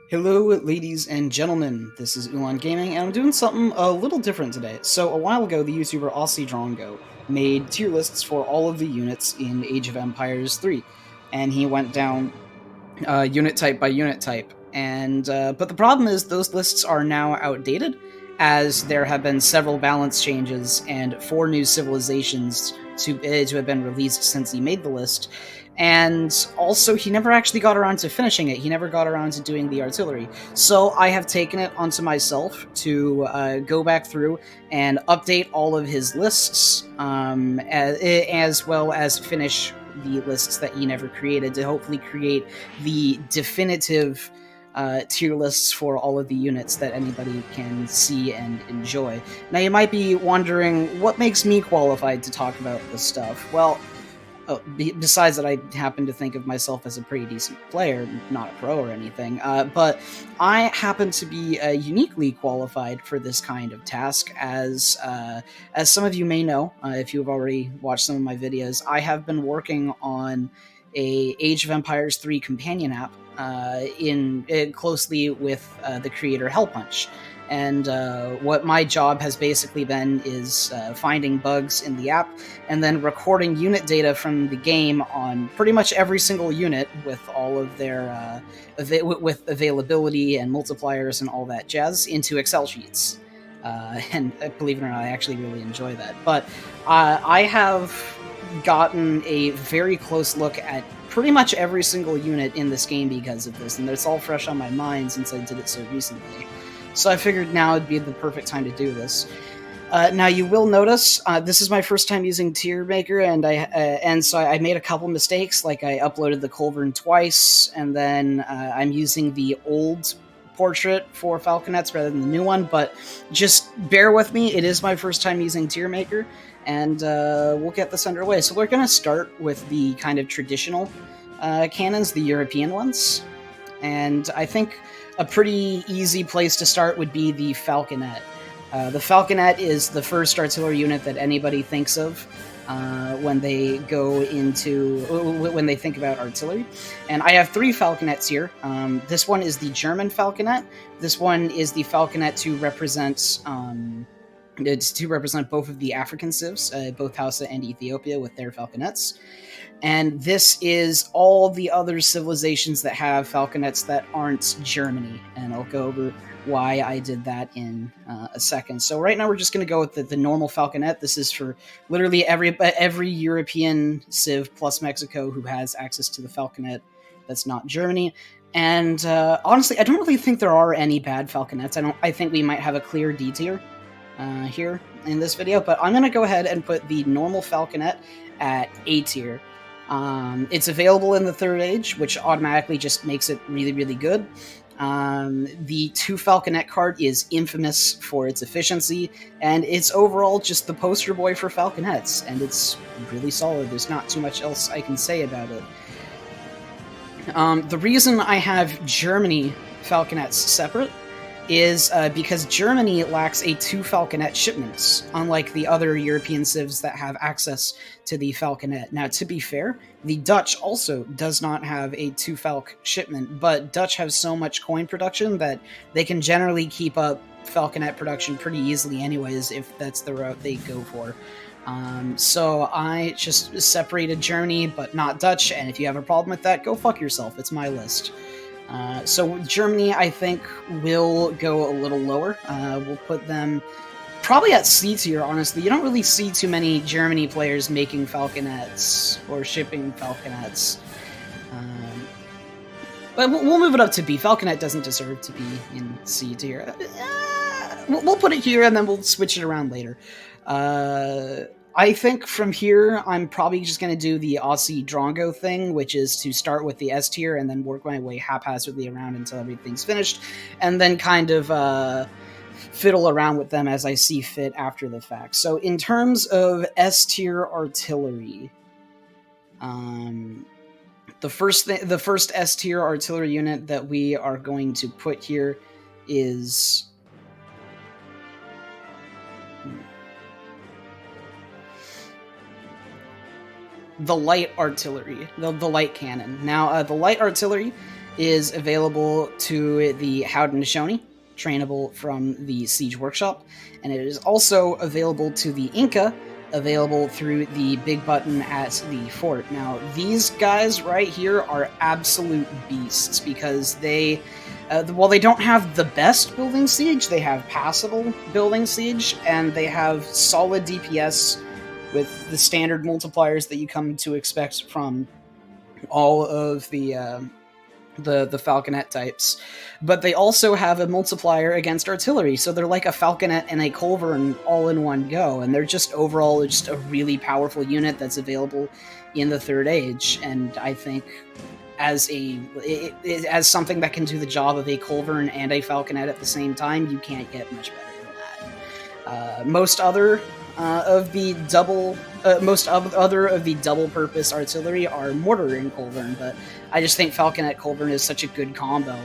Hello, ladies and gentlemen. This is Ulan Gaming, and I'm doing something a little different today. So, a while ago, the YouTuber Aussie Drongo made tier lists for all of the units in Age of Empires 3, and he went down unit type by unit type. And but the problem is those lists are now outdated, as there have been several balance changes and 4 new civilizations to have been released since he made the list. And also, he never actually got around to finishing it. He never got around to doing the artillery. So I have taken it onto myself to go back through and update all of his lists, as well as finish the lists that he never created to hopefully create the definitive tier lists for all of the units that anybody can see and enjoy. Now, you might be wondering, what makes me qualified to talk about this stuff? Well, besides that, I happen to think of myself as a pretty decent player, not a pro or anything, but I happen to be uniquely qualified for this kind of task, as some of you may know, if you have already watched some of my videos, I have been working on a Age of Empires 3 companion app closely with the creator Hellpunch. And what my job has basically been is finding bugs in the app and then recording unit data from the game on pretty much every single unit with all of their with availability and multipliers and all that jazz into Excel sheets. And believe it or not, I actually really enjoy that. But I have gotten a very close look at pretty much every single unit in this game because of this, and it's all fresh on my mind since I did it so recently. So I figured now would be the perfect time to do this. Now you will notice this is my first time using Tier Maker, and so I made a couple mistakes. Like I uploaded the Culverin twice, and then I'm using the old portrait for Falconets rather than the new one. But just bear with me; it is my first time using Tier Maker, and we'll get this underway. So we're going to start with the kind of traditional cannons, the European ones, and I think a pretty easy place to start would be the Falconet. The Falconet is the first artillery unit that anybody thinks of when they think about artillery. And I have 3 Falconets here. This one is the German Falconet. This one is the Falconet to represent both of the African civs, both Hausa and Ethiopia, with their Falconets. And this is all the other civilizations that have Falconets that aren't Germany, and I'll go over why I did that in a second. So right now we're just going to go with the normal Falconet. This is for literally every European civ plus Mexico who has access to the Falconet that's not Germany. And honestly, I don't really think there are any bad Falconets. I think we might have a clear D tier here in this video, but I'm going to go ahead and put the normal Falconet at A tier. It's available in the 3rd Age, which automatically just makes it really, really good. The 2 Falconet card is infamous for its efficiency, and it's overall just the poster boy for Falconets, and it's really solid. There's not too much else I can say about it. The reason I have Germany Falconets separate is because Germany lacks a 2 Falconet shipments, unlike the other European civs that have access to the Falconet. Now, to be fair, the Dutch also does not have a 2 Falc shipment, but Dutch have so much coin production that they can generally keep up Falconet production pretty easily anyways, if that's the route they go for. So I just separated Germany, but not Dutch, and if you have a problem with that, go fuck yourself. It's my list. So Germany, I think, will go a little lower. We'll put them probably at C tier, honestly. You don't really see too many Germany players making Falconets or shipping Falconets. But we'll move it up to B. Falconet doesn't deserve to be in C tier. We'll put it here, and then we'll switch it around later. I think from here, I'm probably just going to do the Aussie Drongo thing, which is to start with the S tier and then work my way haphazardly around until everything's finished, and then kind of fiddle around with them as I see fit after the fact. So in terms of S tier artillery, the first S tier artillery unit that we are going to put here is the light artillery, the light cannon. Now, the light artillery is available to the Haudenosaunee, trainable from the Siege Workshop, and it is also available to the Inca, available through the big button at the fort. Now, these guys right here are absolute beasts because they, while they don't have the best building siege, they have passable building siege, and they have solid DPS with the standard multipliers that you come to expect from all of the Falconet types, but they also have a multiplier against artillery, so they're like a Falconet and a Culverin all in one go, and they're just overall just a really powerful unit that's available in the Third Age, and I think as as something that can do the job of a Culverin and a Falconet at the same time, you can't get much better than that. Most other of the double purpose artillery are Mortar and Culverin, but I just think Falconet Culverin is such a good combo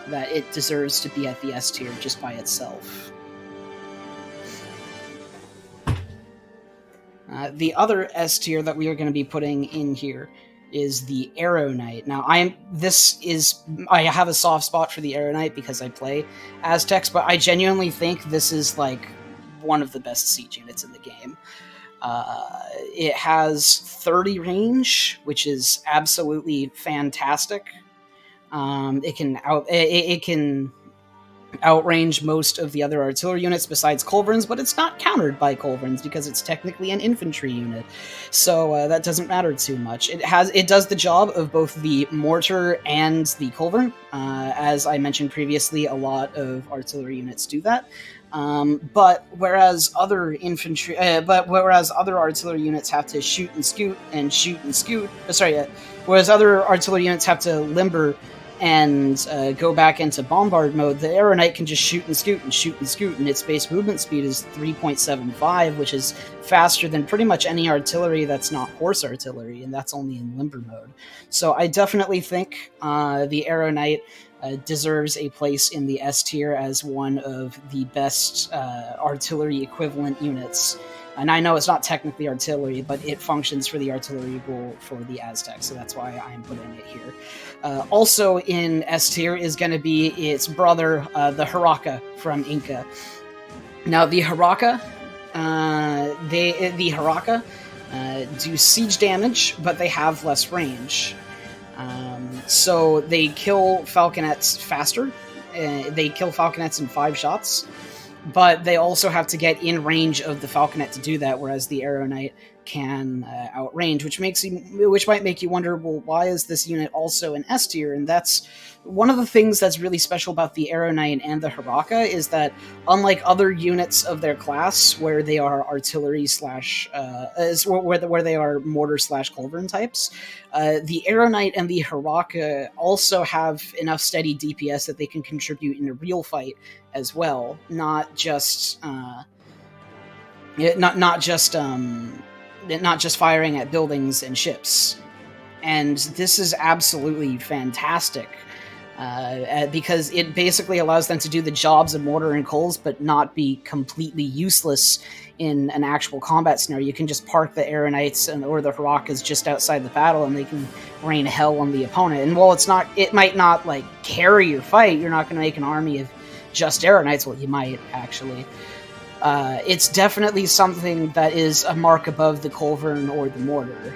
that it deserves to be at the S tier just by itself. The other S tier that we are going to be putting in here is the Arrow Knight. Now, I have a soft spot for the Arrow Knight because I play Aztecs, but I genuinely think this is like one of the best siege units in the game. It has 30 range, which is absolutely fantastic. It can outrange most of the other artillery units besides Culverins, but it's not countered by Culverins because it's technically an infantry unit, so that doesn't matter too much. It does the job of both the Mortar and the Culverin. As I mentioned previously, a lot of artillery units do that. But whereas other artillery units have to shoot and scoot and shoot and scoot, whereas other artillery units have to limber and go back into bombard mode, the Arrow Knight can just shoot and scoot and shoot and scoot, and its base movement speed is 3.75, which is faster than pretty much any artillery that's not horse artillery, and that's only in limber mode. So I definitely think the Arrow Knight deserves a place in the S tier as one of the best artillery equivalent units. And I know it's not technically artillery, but it functions for the artillery role for the Aztecs, so that's why I'm putting it here. Also in S tier is going to be its brother, the Haraka from Inca. Now, the Haraka, do siege damage, but they have less range. So they kill Falconets faster. They kill Falconets in 5 shots. But they also have to get in range of the Falconet to do that, whereas the Arrow Knight can outrange, which might make you wonder, well, why is this unit also an S tier? And that's one of the things that's really special about the Arrow Knight and the Haraka is that, unlike other units of their class, where they are artillery where they are mortar Culverin types, the Arrow Knight and the Haraka also have enough steady DPS that they can contribute in a real fight as well, not just firing at buildings and ships. And this is absolutely fantastic because it basically allows them to do the jobs of Mortar and Coals, but not be completely useless in an actual combat scenario. You can just park the Arrow Knights or the Harakas just outside the battle, and they can rain hell on the opponent. And while it might not like carry your fight, you're not going to make an army of just Arrow Knights. Well, you might actually. It's definitely something that is a mark above the Culverin or the Mortar.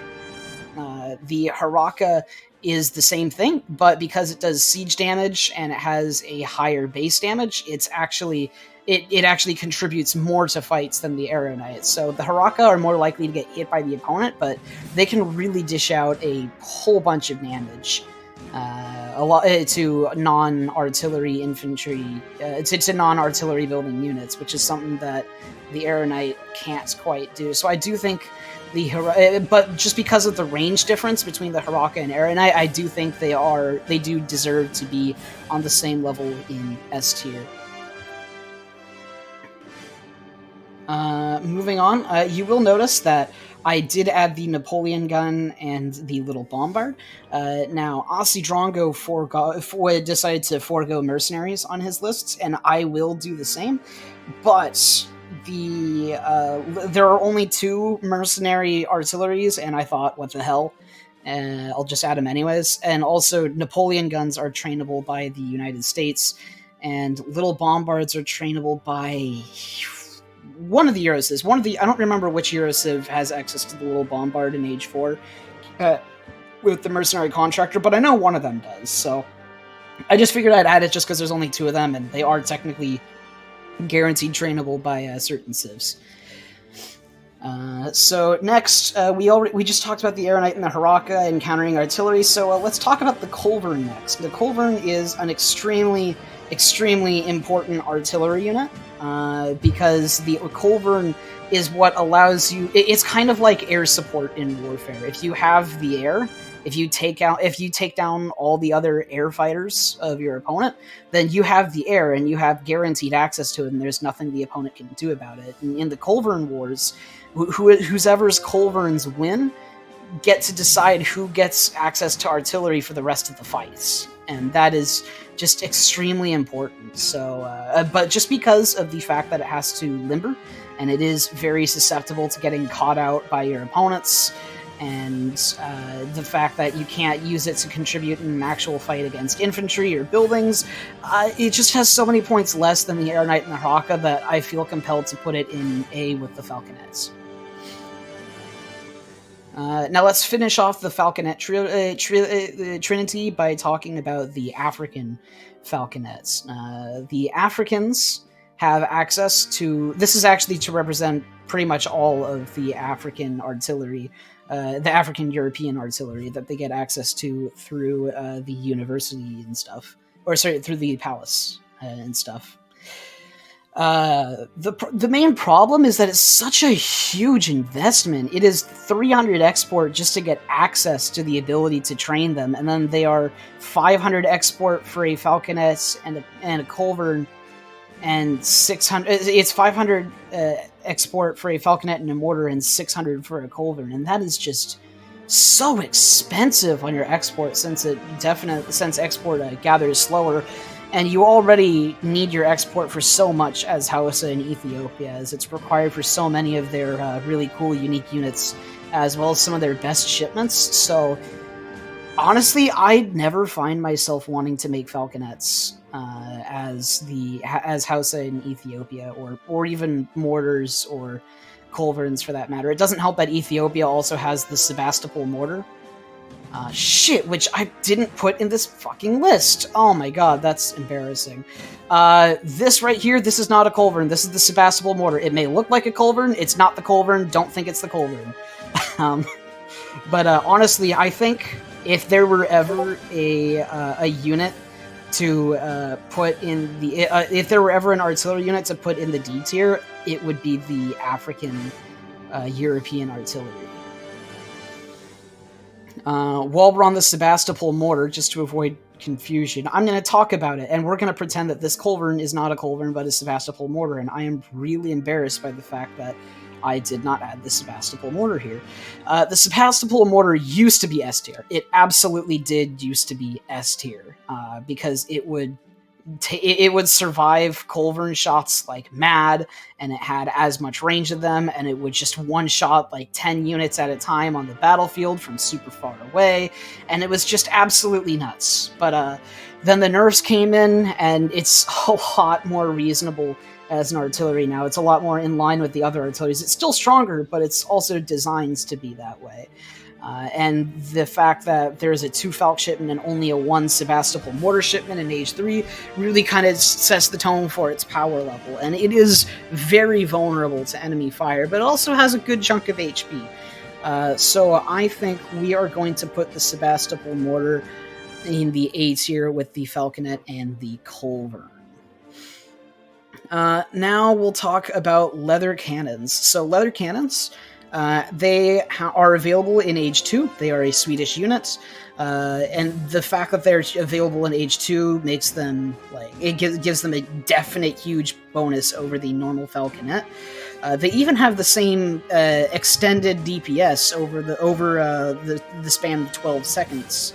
The Haraka is the same thing, but because it does siege damage and it has a higher base damage, it actually contributes more to fights than the Arrow Knights. So the Haraka are more likely to get hit by the opponent, but they can really dish out a whole bunch of damage. A lot to non-artillery infantry, to non-artillery building units, which is something that the Arrow Knight can't quite do. So I do think but just because of the range difference between the Haraka and Arrow Knight, I do think they do deserve to be on the same level in S tier. Moving on, you will notice that I did add the Napoleon Gun and the Lil Bombard. Now, Aussie Drongo decided to forego mercenaries on his lists, and I will do the same. But there are only 2 mercenary artilleries, and I thought, what the hell? I'll just add them anyways. And also, Napoleon guns are trainable by the United States, and Lil Bombards are trainable by one of the Eurocivs. I don't remember which Eurociv has access to the Lil Bombard in Age 4 with the Mercenary Contractor, but I know one of them does, so I just figured I'd add it just because there's only 2 of them, and they are technically guaranteed trainable by certain civs. So next, we just talked about the Aeronite and the Haraka encountering artillery, so let's talk about the Culverin next. The Culverin is an extremely important artillery unit, because the Culverin is what allows you... It's kind of like air support in warfare. If you have the air, if you take down all the other air fighters of your opponent, then you have the air and you have guaranteed access to it, and there's nothing the opponent can do about it. And in the Culverin Wars, whoever's Culverins win get to decide who gets access to artillery for the rest of the fights, and that is just extremely important. So, but just because of the fact that it has to limber, and it is very susceptible to getting caught out by your opponents, and the fact that you can't use it to contribute in an actual fight against infantry or buildings, it just has so many points less than the Aeronite and the Haraka that I feel compelled to put it in A with the Falconets. Now let's finish off the Falconet trinity by talking about the African Falconets. The Africans have access to... This is actually to represent pretty much all of the African artillery, the African European artillery that they get access to through the university and stuff. Or sorry, through the palace and stuff. The main problem is that it's such a huge investment. It is 300 export just to get access to the ability to train them, and then they are 500 export for a Falconet and a Culverin, and 600. It's 500 export for a Falconet and a Mortar, and 600 for a Culverin, and that is just so expensive on your export since export gathers slower. And you already need your export for so much as Hausa in Ethiopia, as it's required for so many of their really cool, unique units, as well as some of their best shipments. So, honestly, I'd never find myself wanting to make Falconets as Hausa in Ethiopia, or even Mortars or Culverins for that matter. It doesn't help that Ethiopia also has the Sebastapol Mortar. Which I didn't put in this fucking list. Oh my god, that's embarrassing. This right here, this is not a Culverin. This is the Sebastapol Mortar. It may look like a Culverin. It's not the Culverin. Don't think it's the Culverin. But honestly, I think if there were ever a unit to put in the... if there were ever an artillery unit to put in the D tier, it would be the African European artillery. While we're on the Sebastopol Mortar, just to avoid confusion, I'm going to talk about it, and we're going to pretend that this Culverin is not a Culverin, but a Sebastopol Mortar, and I am really embarrassed by the fact that I did not add the Sebastopol Mortar here. The Sebastopol Mortar used to be S tier. It absolutely did used to be S tier, because it would survive Culverin shots like mad, and it had as much range of them, and it would just one-shot like 10 units at a time on the battlefield from super far away, and it was just absolutely nuts. But then the nerfs came in, and it's a lot more reasonable as an artillery now. It's a lot more in line with the other artilleries. It's still stronger, but it's also designed to be that way. And the fact that there's a 2 Falc shipment and only a 1 Sebastopol Mortar shipment in Age 3 really kind of sets the tone for its power level. And it is very vulnerable to enemy fire, but it also has a good chunk of HP. So I think we are going to put the Sebastopol Mortar in the A tier with the Falconet and the Culverin. Now we'll talk about leather cannons. So leather cannons... they are available in Age 2. They are a Swedish unit, and the fact that they're available in Age 2 makes them, gives them a definite huge bonus over the normal Falconet. They even have the same extended DPS over the span of 12 seconds.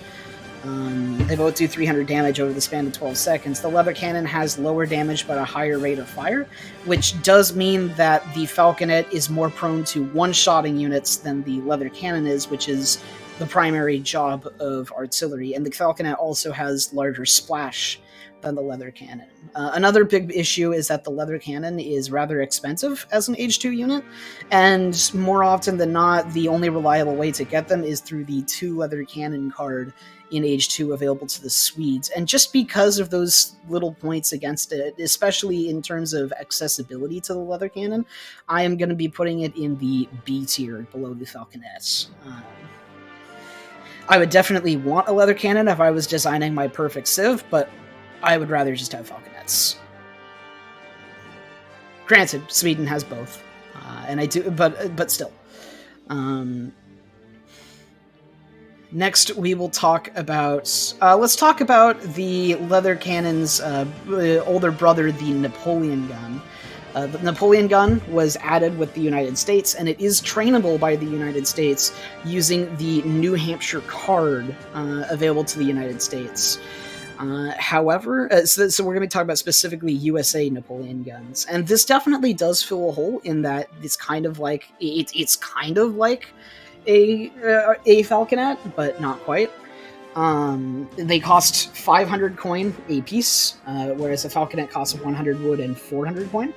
They both do 300 damage over the span of 12 seconds. The leather cannon has lower damage but a higher rate of fire, which does mean that the Falconet is more prone to one-shotting units than the leather cannon is, which is the primary job of artillery, and the Falconet also has larger splash than the leather cannon. Another big issue is that the leather cannon is rather expensive as an Age 2 unit, and more often than not, the only reliable way to get them is through the 2 leather cannon card in Age 2 available to the Swedes. And just because of those little points against it, especially in terms of accessibility to the leather cannon, I am going to be putting it in the B tier below the Falconet. I would definitely want a leather cannon if I was designing my perfect Civ, but I would rather just have Falconets. Granted, Sweden has both, and I do, but still. Next, we will talk about. Let's talk about the leather cannon's older brother, the Napoleon Gun. The Napoleon Gun was added with the United States, and it is trainable by the United States using the New Hampshire card available to the United States. However, so we're going to be talking about specifically USA Napoleon guns, and this definitely does fill a hole in that it's kind of like it's kind of like a Falconet, but not quite. They cost 500 coin a piece, whereas a Falconet costs 100 wood and 400 coin.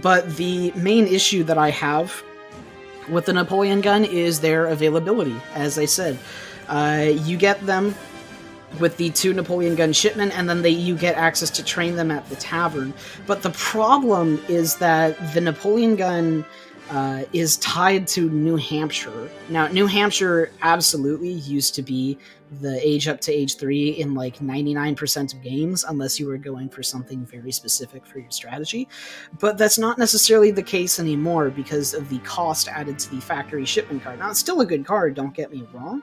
But the main issue that I have with the Napoleon gun is their availability. As I said, you get them with the 2 Napoleon gun shipment, and then you get access to train them at the tavern. But the problem is that the Napoleon gun is tied to New Hampshire. Now, New Hampshire absolutely used to be the age up to age 3 in like 99% of games, unless you were going for something very specific for your strategy. But that's not necessarily the case anymore because of the cost added to the factory shipment card. Now, it's still a good card, don't get me wrong,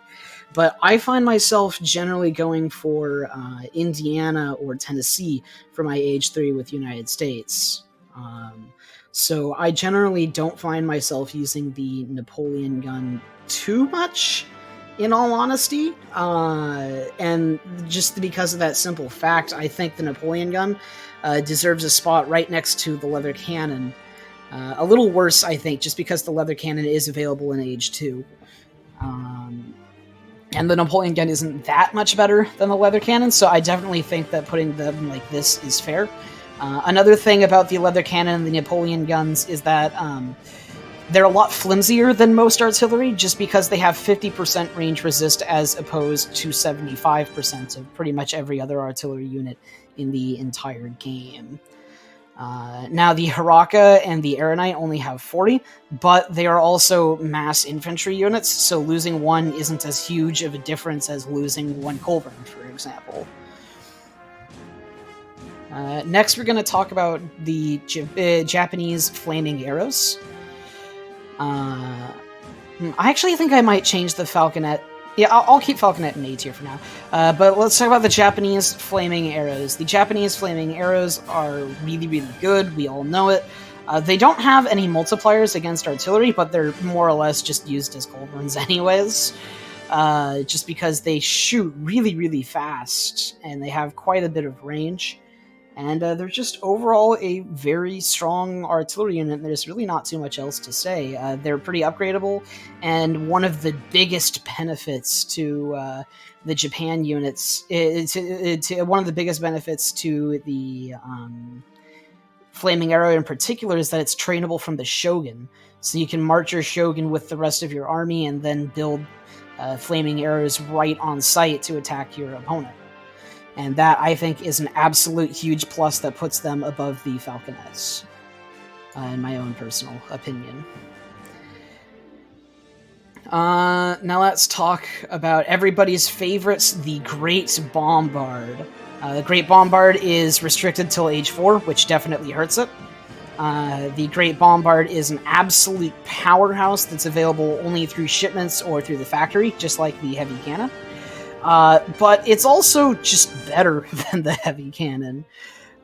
but I find myself generally going for Indiana or Tennessee for my age 3 with United States. So I generally don't find myself using the Napoleon gun too much, in all honesty, and just because of that simple fact, I think the Napoleon gun deserves a spot right next to the leather cannon. A little worse, I think, just because the leather cannon is available in Age 2. And the Napoleon gun isn't that much better than the leather cannon, so I definitely think that putting them like this is fair. Another thing about the leather cannon and the Napoleon guns is that they're a lot flimsier than most artillery, just because they have 50% range resist as opposed to 75% of pretty much every other artillery unit in the entire game. Now, the Haraka and the Aeronite only have 40, but they are also mass infantry units, so losing one isn't as huge of a difference as losing one Culverin, for example. Next, we're going to talk about the Japanese flaming arrows. I actually think I might change the Falconet. Yeah, I'll keep Falconet in A tier for now. But let's talk about the Japanese flaming arrows. The Japanese flaming arrows are really, really good. We all know it. They don't have any multipliers against artillery, but they're more or less just used as Culverins anyways. Just because they shoot really, really fast, and they have quite a bit of range. And they're just overall a very strong artillery unit, and there's really not too much else to say. They're pretty upgradable, and one of the biggest benefits to the Japan units, one of the biggest benefits to the Flaming Arrow in particular is that it's trainable from the Shogun. So you can march your Shogun with the rest of your army and then build Flaming Arrows right on site to attack your opponent. And that, I think, is an absolute huge plus that puts them above the Falconets, in my own personal opinion. Now let's talk about everybody's favorites, the Great Bombard. The Great Bombard is restricted till Age 4, which definitely hurts it. The Great Bombard is an absolute powerhouse that's available only through shipments or through the factory, just like the Heavy Cannon. But it's also just better than the Heavy Cannon.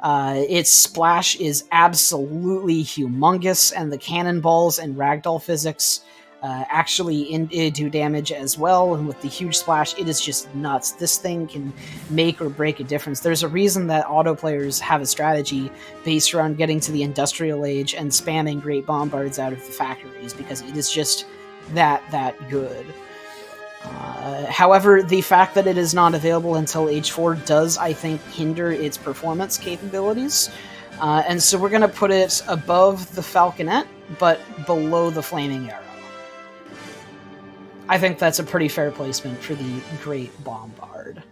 Its splash is absolutely humongous, and the cannonballs and ragdoll physics actually do damage as well, and with the huge splash, it is just nuts. This thing can make or break a difference. There's a reason that auto players have a strategy based around getting to the Industrial Age and spamming Great Bombards out of the factories, because it is just that good. However, the fact that it is not available until age 4 does, I think, hinder its performance capabilities. And so we're going to put it above the Falconet, but below the Flaming Arrow. I think that's a pretty fair placement for the Great Bombard.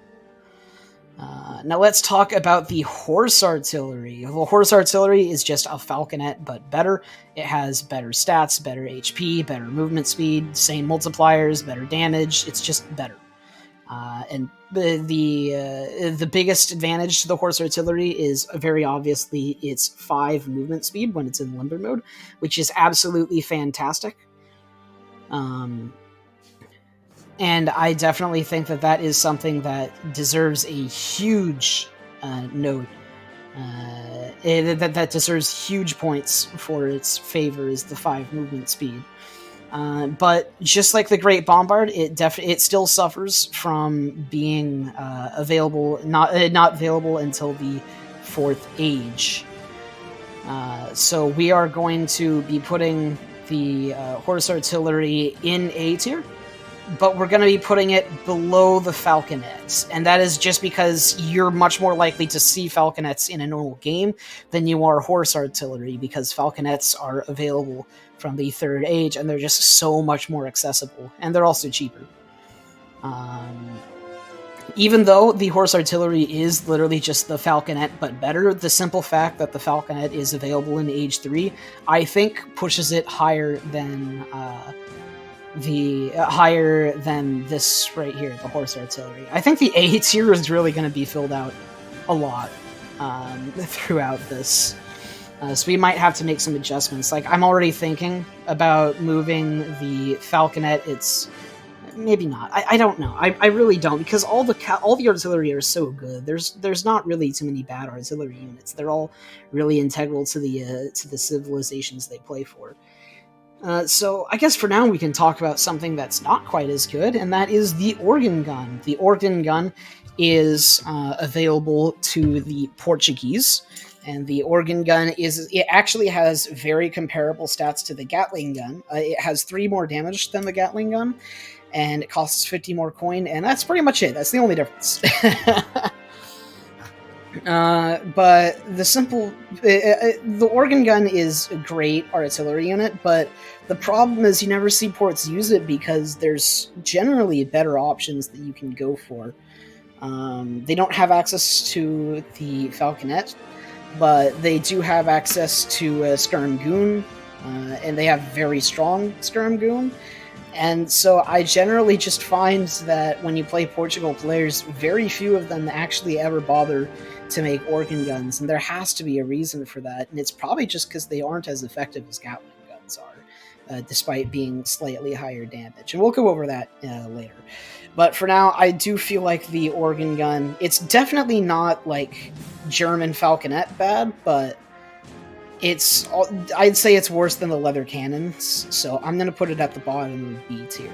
Now let's talk about the Horse Artillery. The Horse Artillery is just a Falconet, but better. It has better stats, better HP, better movement speed, same multipliers, better damage. It's just better. And the biggest advantage to the Horse Artillery is very obviously its 5 movement speed when it's in limber mode, which is absolutely fantastic. And I definitely think that that is something that deserves a huge note. That deserves huge points for its favor is the 5 movement speed. But just like the Great Bombard, it still suffers from being available not available until the 4th age. So we are going to be putting the Horse Artillery in A tier, but we're going to be putting it below the Falconets, and that is just because you're much more likely to see Falconets in a normal game than you are Horse Artillery, because Falconets are available from the 3rd age, and they're just so much more accessible, and they're also cheaper. Even though the Horse Artillery is literally just the Falconet, but better, the simple fact that the Falconet is available in Age 3, I think pushes it higher than this right here, the Horse Artillery. I think the A tier is really going to be filled out a lot throughout this. So we might have to make some adjustments. Like, I'm already thinking about moving the Falconet. It's maybe not. I don't know. I really don't, because all the artillery are so good. There's not really too many bad artillery units. They're all really integral to the civilizations they play for. So I guess for now we can talk about something that's not quite as good, and that is the Organ Gun. The Organ Gun is available to the Portuguese, and the Organ Gun it actually has very comparable stats to the Gatling Gun. It has 3 more damage than the Gatling Gun, and it costs 50 more coin, and that's pretty much it. That's the only difference. But the Organ Gun is a great artillery unit, but the problem is you never see ports use it because there's generally better options that you can go for. They don't have access to the Falconet, but they do have access to Skirm Goon, and they have very strong Skirm Goon. And so I generally just find that when you play Portugal players, very few of them actually ever bother to make Organ Guns, and there has to be a reason for that, and it's probably just because they aren't as effective as Gatling Guns are, despite being slightly higher damage. And we'll go over that later. But for now, I do feel like the Organ Gun, it's definitely not like German Falconet bad, but I'd say it's worse than the leather cannons, so I'm going to put it at the bottom of B tier.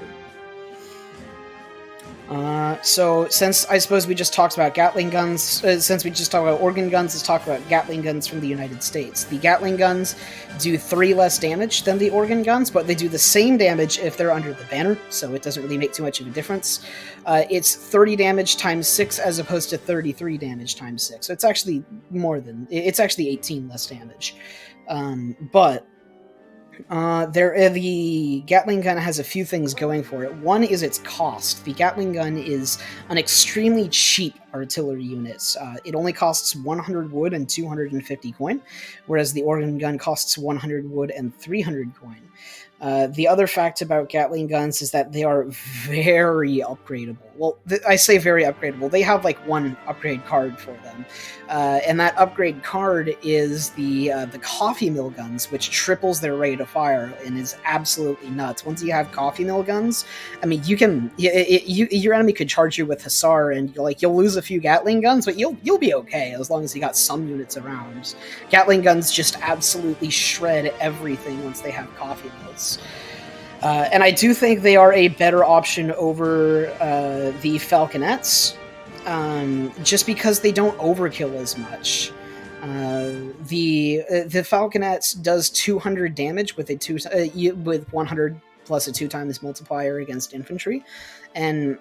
So since I suppose we just talked about Gatling Guns, since we just talked about Organ Guns, let's talk about Gatling Guns from the United States. The Gatling Guns do 3 less damage than the Organ Guns, but they do the same damage if they're under the banner, so it doesn't really make too much of a difference. It's 30 damage times 6 as opposed to 33 damage times 6, so it's actually it's actually 18 less damage. But the Gatling Gun has a few things going for it. One is its cost. The Gatling Gun is an extremely cheap artillery unit. It only costs 100 wood and 250 coin, whereas the Organ Gun costs 100 wood and 300 coin. The other fact about Gatling Guns is that they are very upgradable. Well, I say very upgradable. They have like 1 upgrade card for them. And that upgrade card is the coffee mill guns, which triples their rate of fire and is absolutely nuts. Once you have coffee mill guns, I mean, your enemy could charge you with Hussar, and you'll lose a few Gatling Guns, but you'll be okay as long as you got some units around. Gatling Guns just absolutely shred everything once they have coffee mills. And I do think they are a better option over the Falconets, just because they don't overkill as much. The Falconet does 200 damage with with 100 plus a 2x multiplier against infantry, and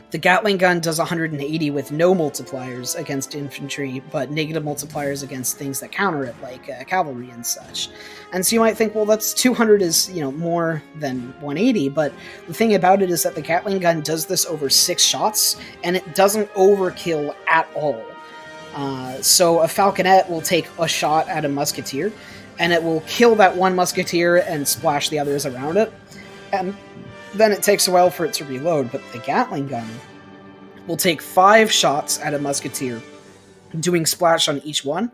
the Gatling Gun does 180 with no multipliers against infantry, but negative multipliers against things that counter it, like cavalry and such. And so you might think, well, that's 200 is, more than 180, but the thing about it is that the Gatling Gun does this over 6 shots, and it doesn't overkill at all. So a Falconet will take a shot at a musketeer, and it will kill that one musketeer and splash the others around it. And then it takes a while for it to reload, but the Gatling Gun will take 5 shots at a musketeer, doing splash on each one,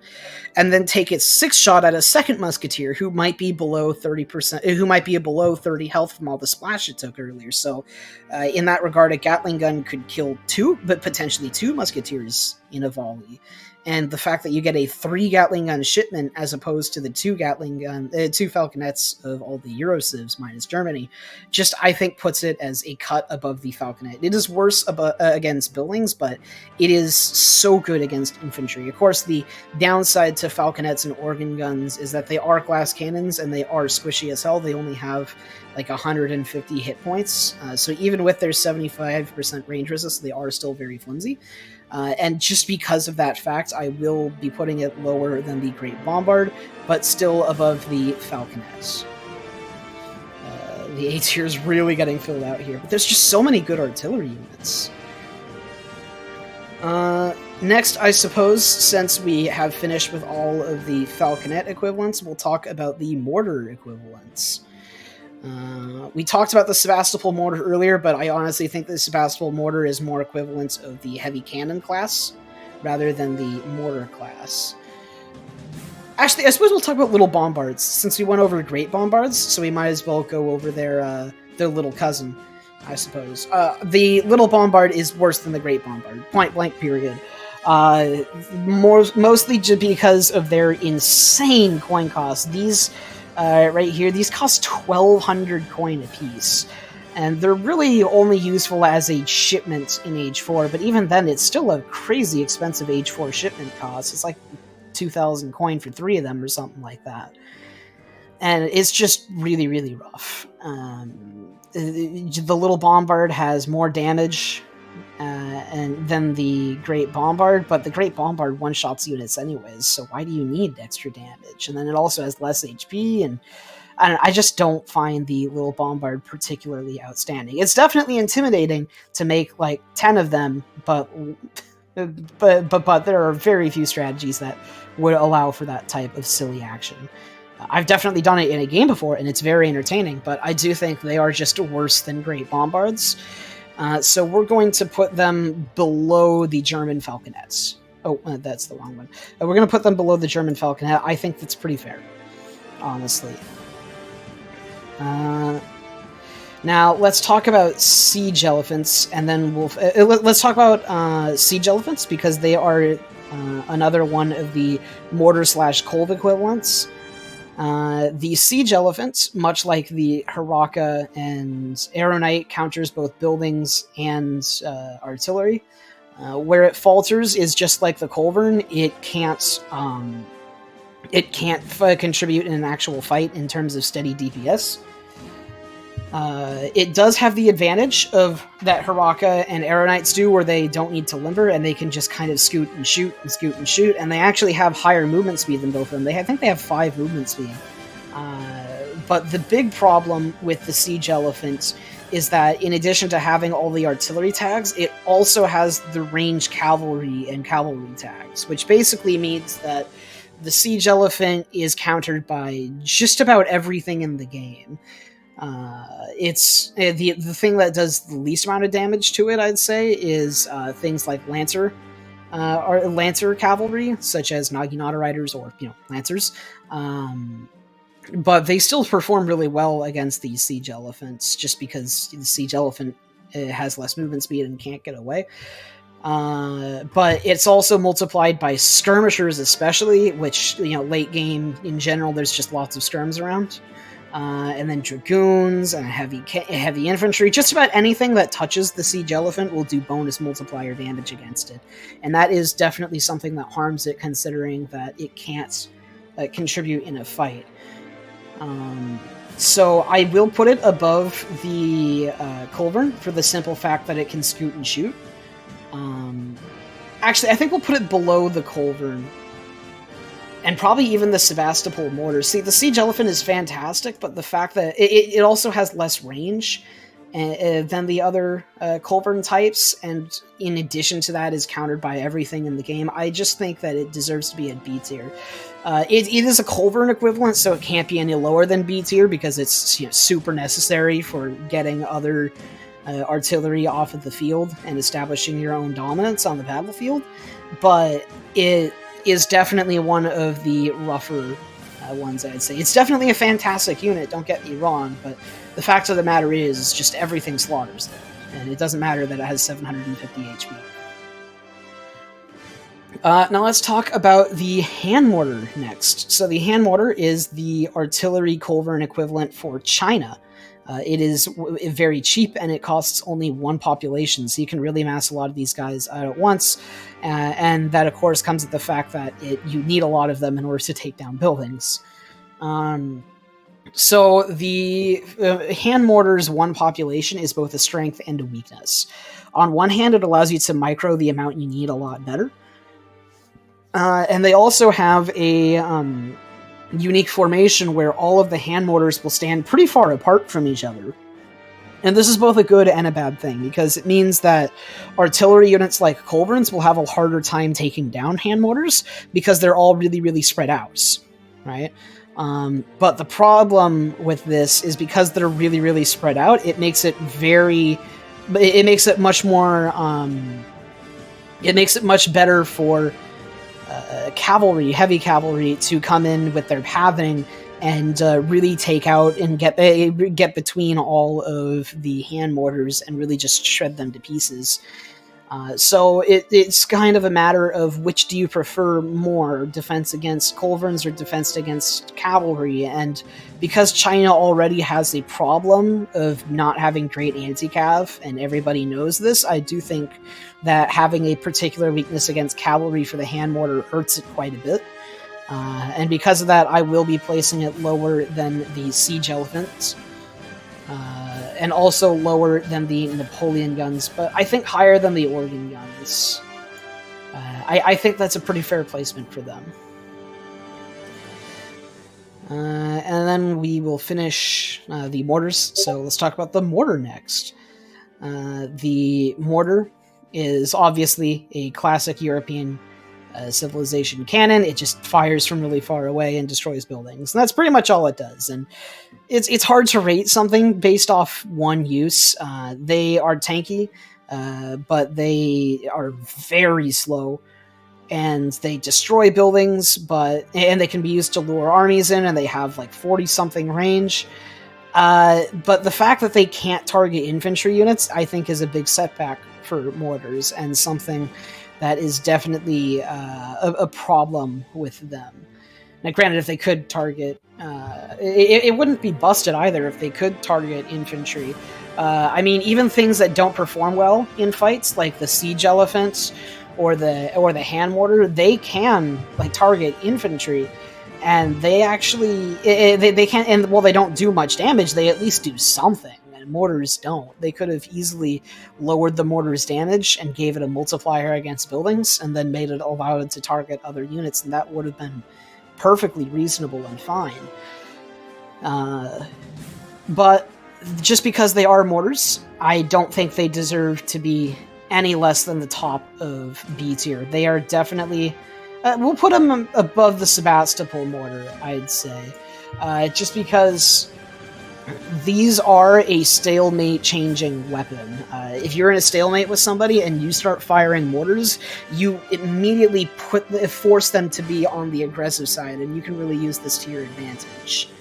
and then take its 6th shot at a second musketeer who might be below 30%, who might be below 30 health from all the splash it took earlier. So, in that regard, a Gatling Gun could kill 2, but potentially 2 musketeers in a volley. And the fact that you get a 3 Gatling Gun shipment as opposed to the 2 2 Falconets of all the Eurocivs minus Germany, just, I think, puts it as a cut above the Falconet. It is worse against buildings, but it is so good against infantry. Of course, the downside to Falconets and organ guns is that they are glass cannons and they are squishy as hell. They only have like 150 hit points, so even with their 75% range resist, they are still very flimsy. And just because of that fact, I will be putting it lower than the Great Bombard, but still above the Falconets. The A tier is really getting filled out here, but there's just so many good artillery units. Next, I suppose, since we have finished with all of the Falconet equivalents, we'll talk about the mortar equivalents. We talked about the Sebastapol Mortar earlier, but I honestly think the Sebastapol Mortar is more equivalent of the heavy cannon class rather than the mortar class. Actually, I suppose we'll talk about Lil Bombards, since we went over Great Bombards, so we might as well go over their little cousin, I suppose. The Lil Bombard is worse than the Great Bombard, point blank period. Mostly just because of their insane coin costs. These right here, these cost 1,200 coin apiece, and they're really only useful as a shipment in Age 4, but even then, it's still a crazy expensive Age 4 shipment cost. It's like 2,000 coin for 3 of them or something like that. And it's just really, really rough. The Lil Bombard has more damage than the Great Bombard, but the Great Bombard one-shots units anyways, so why do you need extra damage? And then it also has less HP, and I just don't find the Lil Bombard particularly outstanding. It's definitely intimidating to make like 10 of them, but there are very few strategies that would allow for that type of silly action. I've definitely done it in a game before, and it's very entertaining, but I do think they are just worse than Great Bombards. So we're going to put them below the German Falconets. Oh, that's the wrong one. We're going to put them below the German Falconet. I think that's pretty fair, honestly. Now, let's talk about siege elephants, and then let's talk about siege elephants, because they are another one of the mortar/Kolb equivalents. The siege elephant, much like the Hiraka and Aeronite, counters both buildings and artillery. Where it falters is just like the Culverin. It can't contribute in an actual fight in terms of steady DPS. It does have the advantage of that Hiraka and Aeronites do, where they don't need to limber and they can just kind of scoot and shoot and scoot and shoot, and they actually have higher movement speed than both of them. I think they have 5 movement speed. But the big problem with the Siege Elephant is that in addition to having all the artillery tags, it also has the ranged cavalry and cavalry tags, which basically means that the Siege Elephant is countered by just about everything in the game. It's the thing that does the least amount of damage to it, I'd say, is things like Lancer cavalry, such as Naginata riders or Lancers. But they still perform really well against these siege elephants, just because the siege elephant has less movement speed and can't get away. But it's also multiplied by skirmishers, especially, which late game in general, there's just lots of skirms around. And then dragoons and heavy infantry. Just about anything that touches the siege elephant will do bonus multiplier damage against it, and that is definitely something that harms it, considering that it can't contribute in a fight. So I will put it above the Culverin for the simple fact that it can scoot and shoot. Actually, I think we'll put it below the Culverin. And probably even the Sebastapol Mortar. See, the Siege Elephant is fantastic, but the fact that it also has less range than the other Culverin types, and in addition to that is countered by everything in the game, I just think that it deserves to be at B tier. It is a Culverin equivalent, so it can't be any lower than B tier because it's super necessary for getting other artillery off of the field and establishing your own dominance on the battlefield, but it is definitely one of the rougher ones, I'd say. It's definitely a fantastic unit, don't get me wrong, but the fact of the matter is just everything slaughters it, and it doesn't matter that it has 750 HP. Now let's talk about the hand mortar next. So the hand mortar is the artillery Culverin equivalent for China. It is very cheap, and it costs only one population, so you can really mass a lot of these guys out at once. And that, of course, comes with the fact that you need a lot of them in order to take down buildings. So the hand mortar's one population is both a strength and a weakness. On one hand, it allows you to micro the amount you need a lot better. And they also have a unique formation where all of the hand mortars will stand pretty far apart from each other. And this is both a good and a bad thing, because it means that artillery units like Culverins will have a harder time taking down hand mortars because they're all really, really spread out, right? But the problem with this is because they're really, really spread out, it makes it much more, it makes it much better for cavalry, heavy cavalry, to come in with their pathing and really take out and get between all of the hand mortars and really just shred them to pieces. So it's kind of a matter of which do you prefer more, defense against Culverins or defense against cavalry. And because China already has a problem of not having great anti-cav, and everybody knows this, I do think that having a particular weakness against cavalry for the hand mortar hurts it quite a bit. And because of that, I will be placing it lower than the Siege Elephants. And also lower than the Napoleon Guns, but I think higher than the Organ Guns. I think that's a pretty fair placement for them. And then we will finish the mortars, so let's talk about the mortar next. The mortar is obviously a classic European civilization cannon. It just fires from really far away and destroys buildings. And that's pretty much all it does. And it's hard to rate something based off one use. They are tanky, but they are very slow, and they destroy buildings, and they can be used to lure armies in, and they have like 40-something range. But the fact that they can't target infantry units, I think, is a big setback for mortars, and something that is definitely a problem with them. Now, granted, if they could target... it wouldn't be busted either if they could target infantry. I mean, even things that don't perform well in fights, like the Siege Elephants or the Hand Mortar, they can target infantry, and they actually... they can't... And, well, they don't do much damage, they at least do something. Mortars don't. They could have easily lowered the mortar's damage and gave it a multiplier against buildings, and then made it allow it to target other units, and that would have been perfectly reasonable and fine. But just because they are mortars, I don't think they deserve to be any less than the top of B tier. They are definitely... we'll put them above the Sebastapol Mortar, I'd say. Just because... these are a stalemate-changing weapon. If you're in a stalemate with somebody and you start firing mortars, you immediately force them to be on the aggressive side, and you can really use this to your advantage.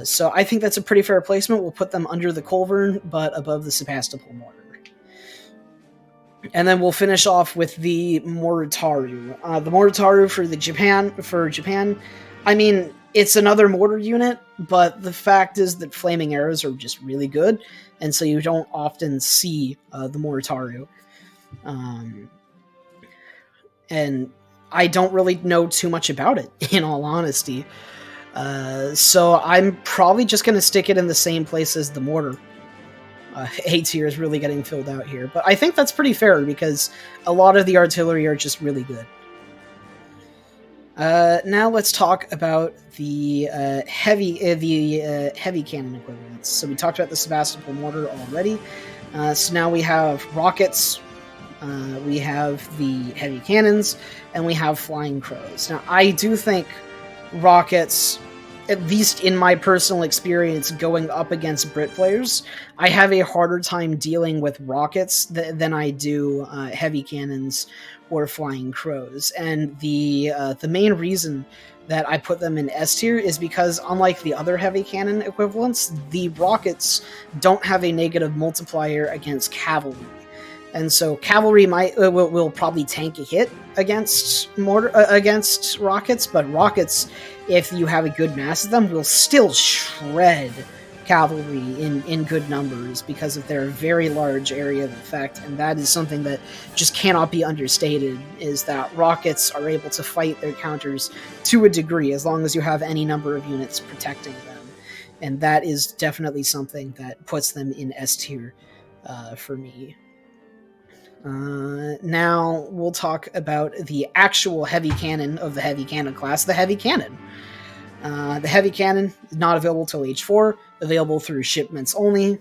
So I think that's a pretty fair placement. We'll put them under the Culverin, but above the Sebastapol Mortar. And then we'll finish off with the Morutaru. The Morutaru for Japan, I mean... it's another mortar unit, but the fact is that flaming arrows are just really good, and so you don't often see the Morutaru. And I don't really know too much about it, in all honesty. So I'm probably just going to stick it in the same place as the mortar. A tier is really getting filled out here, but I think that's pretty fair because a lot of the artillery are just really good. Now let's talk about the heavy cannon equivalents. So we talked about the Sebastapol Mortar already. So now we have rockets, we have the heavy cannons, and we have flying crows. Now I do think rockets, at least in my personal experience going up against Brit players, I have a harder time dealing with rockets than I do heavy cannons or flying crows. And the main reason that I put them in S tier is because, unlike the other heavy cannon equivalents, the rockets don't have a negative multiplier against cavalry. And so cavalry will probably tank a hit against against rockets, but rockets, if you have a good mass of them, will still shred cavalry in good numbers because of their very large area of effect. And that is something that just cannot be understated, is that rockets are able to fight their counters to a degree as long as you have any number of units protecting them. And that is definitely something that puts them in S tier for me. Now we'll talk about the actual heavy cannon of the heavy cannon class, the heavy cannon. The heavy cannon is not available till age 4, available through shipments only,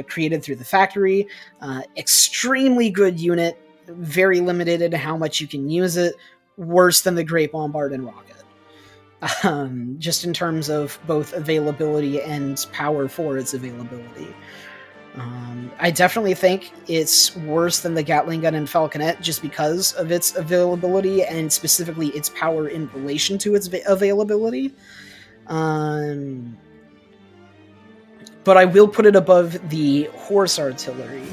created through the factory. Extremely good unit, very limited in how much you can use it, worse than the Great Bombard and Rocket. Just in terms of both availability and power for its availability. I definitely think it's worse than the Gatling Gun and Falconet just because of its availability and specifically its power in relation to its availability. But I will put it above the horse artillery,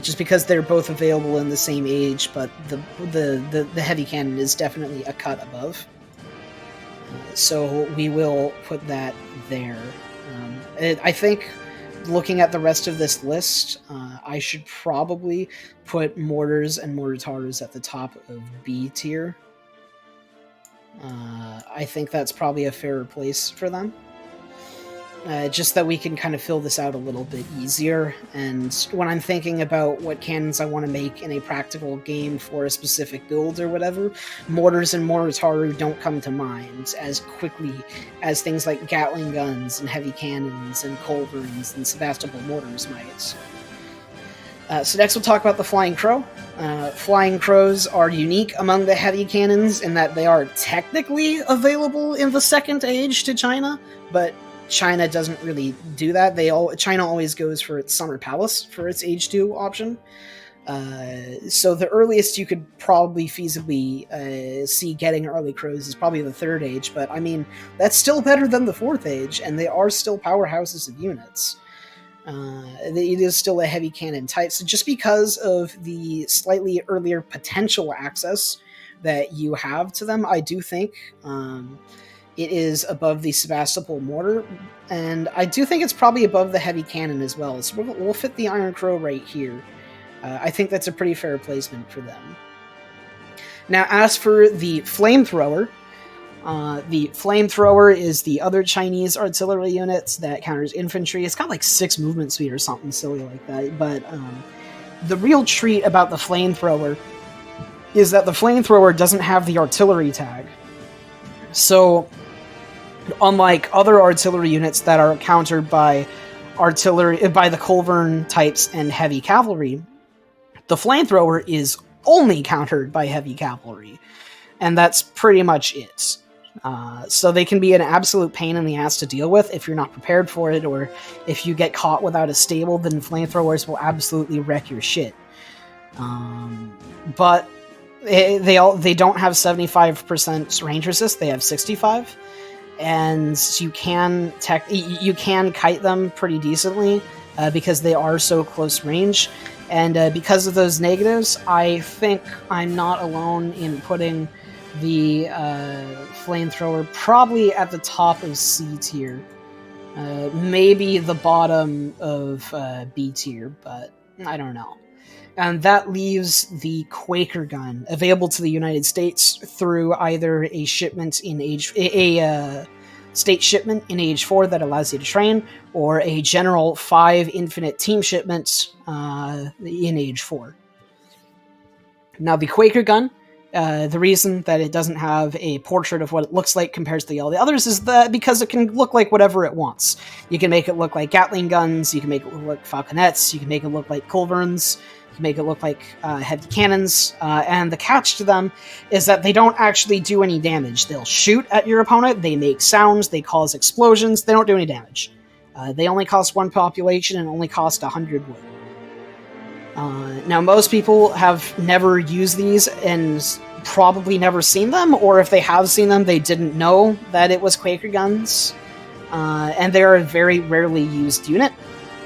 just because they're both available in the same age, but the heavy cannon is definitely a cut above. So we will put that there. I think, looking at the rest of this list, I should probably put mortars and mortarus at the top of B tier. I think that's probably a fairer place for them. Just that we can kind of fill this out a little bit easier. And when I'm thinking about what cannons I want to make in a practical game for a specific build or whatever, mortars and mortaru don't come to mind as quickly as things like Gatling guns and heavy cannons and Culverins and Sebastapol mortars might. So next we'll talk about the Flying Crow. Flying Crows are unique among the heavy cannons in that they are technically available in the Second Age to China, but China doesn't really do that. China always goes for its Summer Palace for its Age 2 option. So the earliest you could probably feasibly see getting early crows is probably the Third Age, but I mean, that's still better than the Fourth Age, and they are still powerhouses of units. It is still a heavy cannon type, so just because of the slightly earlier potential access that you have to them, I do think it is above the Sebastapol Mortar, and I do think it's probably above the heavy cannon as well, so we'll fit the Iron Crow right here. I think that's a pretty fair placement for them. Now, as for the Flamethrower, is the other Chinese artillery unit that counters infantry. It's got like 6 movement speed or something silly like that, but the real treat about the Flamethrower is that the Flamethrower doesn't have the artillery tag. So, unlike other artillery units that are countered by the Culverin types and heavy cavalry, the Flamethrower is only countered by heavy cavalry, and that's pretty much it. So they can be an absolute pain in the ass to deal with if you're not prepared for it, or if you get caught without a stable, then Flamethrowers will absolutely wreck your shit. But they don't have 75% range resist; they have 65%. And you can kite them pretty decently because they are so close range. And because of those negatives, I think I'm not alone in putting the Flamethrower probably at the top of C tier. Maybe the bottom of B tier, but I don't know. And that leaves the Quaker Gun, available to the United States through either a shipment in state shipment in Age 4 that allows you to train, or a general 5 infinite team shipments in Age 4. Now, the Quaker Gun, the reason that it doesn't have a portrait of what it looks like compared to all the others is that because it can look like whatever it wants. You can make it look like Gatling guns, you can make it look like Falconets, you can make it look like Culverins, you can make it look like heavy cannons, and the catch to them is that they don't actually do any damage. They'll shoot at your opponent, they make sounds, they cause explosions, they don't do any damage. They only cost 1 population and only cost 100 wood. Now, most people have never used these and probably never seen them, or if they have seen them, they didn't know that it was Quaker guns, and they're a very rarely used unit.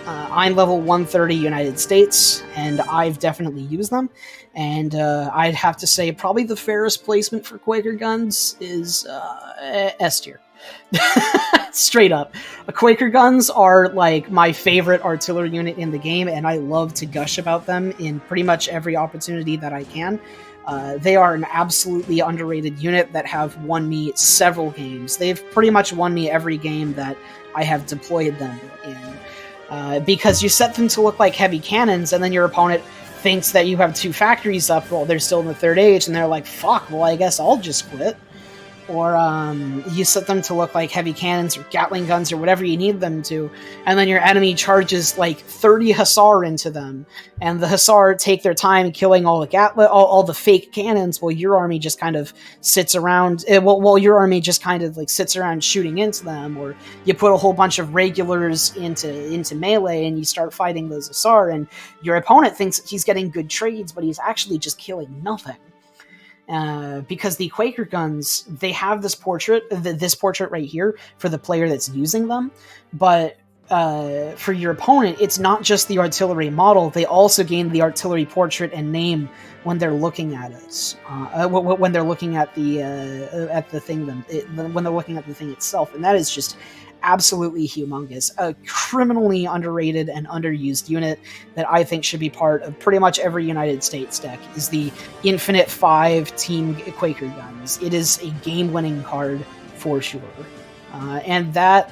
I'm level 130 United States, and I've definitely used them, and I'd have to say probably the fairest placement for Quaker guns is S tier. Straight up. Quaker guns are like my favorite artillery unit in the game, and I love to gush about them in pretty much every opportunity that I can. They are an absolutely underrated unit that have won me several games. They've pretty much won me every game that I have deployed them in. Because you set them to look like heavy cannons, and then your opponent thinks that you have 2 factories up while they're still in the 3rd age, and they're like, fuck, well, I guess I'll just quit. Or you set them to look like heavy cannons or Gatling guns or whatever you need them to, and then your enemy charges like 30 Hussar into them, and the Hussar take their time killing all the fake cannons, while your army just kind of sits around. While your army just kind of like sits around shooting into them, or you put a whole bunch of regulars into melee and you start fighting those Hussar, and your opponent thinks that he's getting good trades, but he's actually just killing nothing. Because the Quaker guns, they have this portrait right here for the player that's using them, but for your opponent, it's not just the artillery model. They also gain the artillery portrait and name when they're looking at it. When they're looking at the thing, when they're looking at the thing itself, and that is just absolutely humongous. A criminally underrated and underused unit that I think should be part of pretty much every United States deck is the Infinite 5 Team Quaker Guns. It is a game-winning card for sure. And that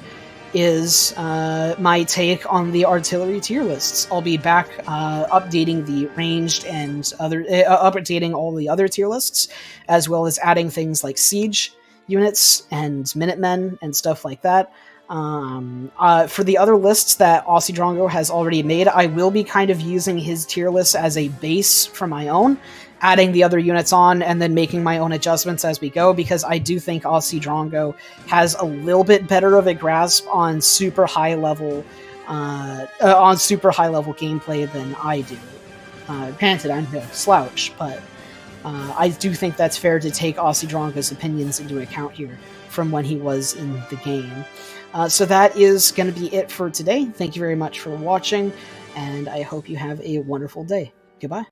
is my take on the artillery tier lists. I'll be back updating the ranged and updating all the other tier lists, as well as adding things like siege units and Minutemen and stuff like that. For the other lists that Aussie Drongo has already made, I will be kind of using his tier list as a base for my own, adding the other units on and then making my own adjustments as we go, because I do think Aussie Drongo has a little bit better of a grasp on super high level gameplay than I do. Granted, I'm no slouch, but I do think that's fair to take Aussie Drongo's opinions into account here from when he was in the game. So that is going to be it for today. Thank you very much for watching, and I hope you have a wonderful day. Goodbye.